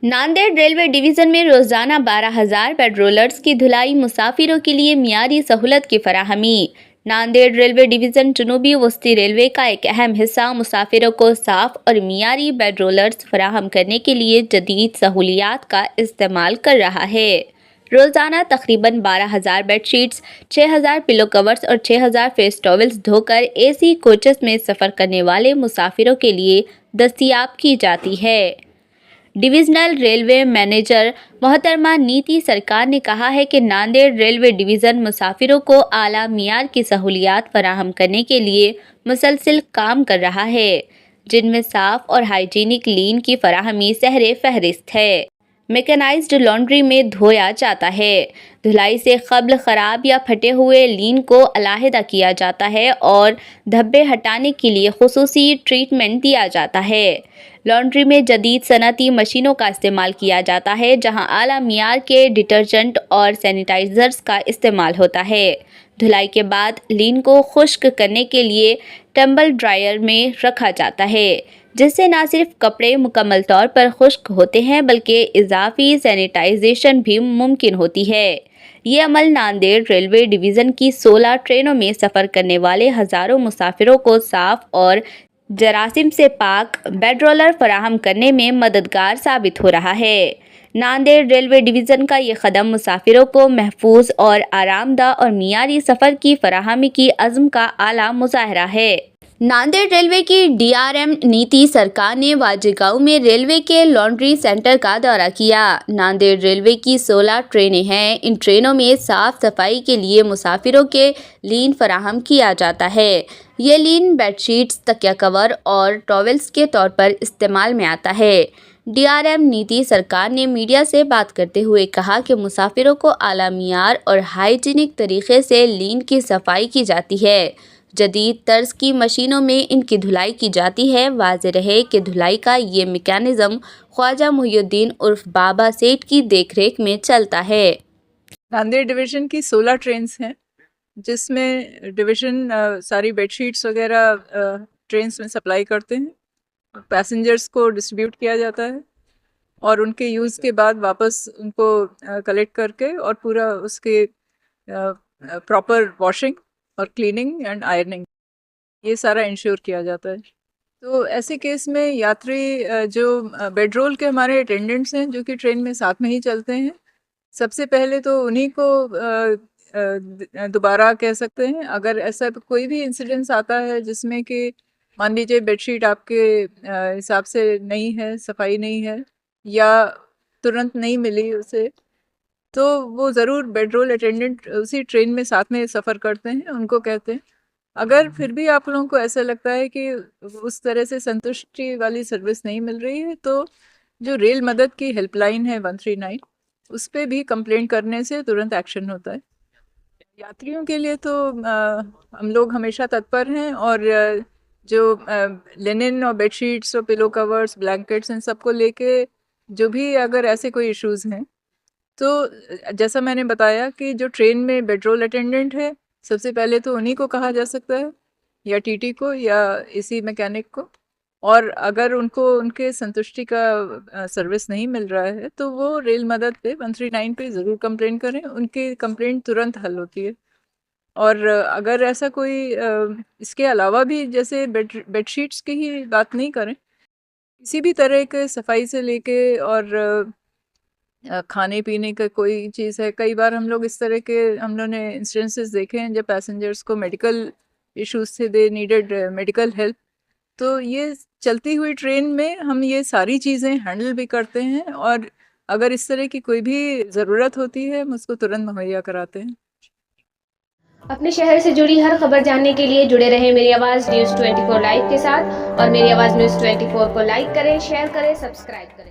Nanded railway division में रोजाना 12,000 पेट्रोलर्स की धुलाई, मुसाफिरों के लिए मियारी सहूलत की फराहमी। नांदेड़ रेलवे डिवीजन जनूबी वस्ती रेलवे का एक अहम हिस्सा मुसाफिरों को साफ और मियारी पेट्रोलर्स फराहम करने के लिए जदीद सहूलियात का इस्तेमाल कर रहा है। रोजाना तकरीबन 12,000 बेडशीट्स, 6,000 पिलो कवर्स और 6,000 फेस टॉवल्स धोकर एसी कोचेस में सफ़र करने वाले मुसाफिरों के लिए दस्तयाब की जाती है। डिविजनल रेलवे मैनेजर मोहतरमा नीति सरकार ने कहा है कि नांदेड़ रेलवे डिवीज़न मुसाफिरों को आला मियार की सहूलियात फराहम करने के लिए मुसलसिल काम कर रहा है, जिनमें साफ और हाइजीनिक लीन की फराहमी सहरे फहरिस्त है। मैकेनाइज्ड लॉन्ड्री में धोया जाता है। धुलाई से कब्ल ख़राब या फटे हुए लीन को अलहदा किया जाता है और धब्बे हटाने के लिए खुसूसी ट्रीटमेंट दिया जाता है। लॉन्ड्री में जदीद सनती मशीनों का इस्तेमाल किया जाता है, जहां आला मियार के डिटर्जेंट और सैनिटाइजर्स का इस्तेमाल होता है। धुलाई के बाद लीन को खुश्क करने के लिए टम्बल ड्रायर में रखा जाता है, जिससे न सिर्फ कपड़े मुकम्मल तौर पर खुश्क होते हैं बल्कि इजाफी सैनिटाइजेशन भी मुमकिन होती है। ये अमल नांदेड़ रेलवे डिवीज़न की 16 ट्रेनों में सफ़र करने वाले हज़ारों मुसाफिरों को साफ और जरासीम से पाक पेट्रोलर फराहम करने में मददगार साबित हो रहा है। नांदेड़ रेलवे डिवीज़न का ये कदम मुसाफिरों को महफूज और आरामदा और मियारी सफ़र की फराहमी की अज़्म का आला मुजाहरा है। नांदेड़ रेलवे की डीआरएम नीति सरकार ने वाजेगांव में रेलवे के लॉन्ड्री सेंटर का दौरा किया। नांदेड़ रेलवे की 16 ट्रेनें हैं। इन ट्रेनों में साफ सफाई के लिए मुसाफिरों के लीन फराहम किया जाता है। ये लीन बेडशीट्स, तकिया कवर और टॉवल्स के तौर पर इस्तेमाल में आता है। डीआरएम नीति सरकार ने मीडिया से बात करते हुए कहा कि मुसाफिरों को आला मियार और हाइजीनिक तरीके से लीन की सफाई की जाती है। जदीद तर्ज की मशीनों में इनकी धुलाई की जाती है। वाज़ेह रहे कि धुलाई का ये मैकेनिज़्म ख्वाजा मुहिउद्दीन उर्फ बाबा सेठ की देखरेख में चलता है। नांदेड़ डिवीज़न की 16 ट्रेन्स हैं, जिसमें डिवीज़न सारी बेडशीट्स वगैरह ट्रेन्स में सप्लाई करते हैं। पैसेंजर्स को डिस्ट्रीब्यूट किया जाता है और उनके यूज़ के बाद वापस उनको कलेक्ट करके और पूरा उसके प्रॉपर वॉशिंग और क्लीनिंग एंड आयरनिंग, ये सारा इंश्योर किया जाता है। तो ऐसे केस में यात्री जो बेडरोल के हमारे अटेंडेंट्स हैं, जो कि ट्रेन में साथ में ही चलते हैं, सबसे पहले तो उन्हीं को दोबारा कह सकते हैं। अगर ऐसा कोई भी इंसिडेंस आता है जिसमें कि मान लीजिए बेडशीट आपके हिसाब से नहीं है, सफाई नहीं है या तुरंत नहीं मिली उसे, तो वो ज़रूर बेडरोल अटेंडेंट उसी ट्रेन में साथ में सफ़र करते हैं, उनको कहते हैं। अगर फिर भी आप लोगों को ऐसा लगता है कि उस तरह से संतुष्टि वाली सर्विस नहीं मिल रही है, तो जो रेल मदद की हेल्पलाइन है 139, उस पर भी कंप्लेंट करने से तुरंत एक्शन होता है। यात्रियों के लिए तो हम लोग हमेशा तत्पर हैं और जो लिनन और बेडशीट्स और पिलो कवर्स, ब्लैंकेट्स, इन सबको लेके जो भी अगर ऐसे कोई इश्यूज़ हैं, तो जैसा मैंने बताया कि जो ट्रेन में बेडरोल अटेंडेंट है, सबसे पहले तो उन्हीं को कहा जा सकता है, या टीटी को या एसी मैकेनिक को। और अगर उनको उनके संतुष्टि का सर्विस नहीं मिल रहा है, तो वो रेल मदद पे 139 पे ज़रूर कंप्लेन करें, उनकी कंप्लेंट तुरंत हल होती है। और अगर ऐसा कोई इसके अलावा भी, जैसे बेडशीट्स की ही बात नहीं करें, किसी भी तरह के सफाई से लेके और खाने पीने का कोई चीज़ है, कई बार हम लोग इस तरह के हम लोगों ने इंस्टेंसेस देखे हैं जब पैसेंजर्स को मेडिकल इश्यूज थे, दे नीडेड मेडिकल हेल्प, तो ये चलती हुई ट्रेन में हम ये सारी चीज़ें हैंडल भी करते हैं और अगर इस तरह की कोई भी ज़रूरत होती है, हम उसको तुरंत मुहैया कराते हैं। अपने शहर से जुड़ी हर खबर जानने के लिए जुड़े रहें मेरी आवाज़ न्यूज़ 24 लाइव के साथ और मेरी आवाज़ न्यूज़ 24 को लाइक करें, शेयर करें, सब्सक्राइब करें।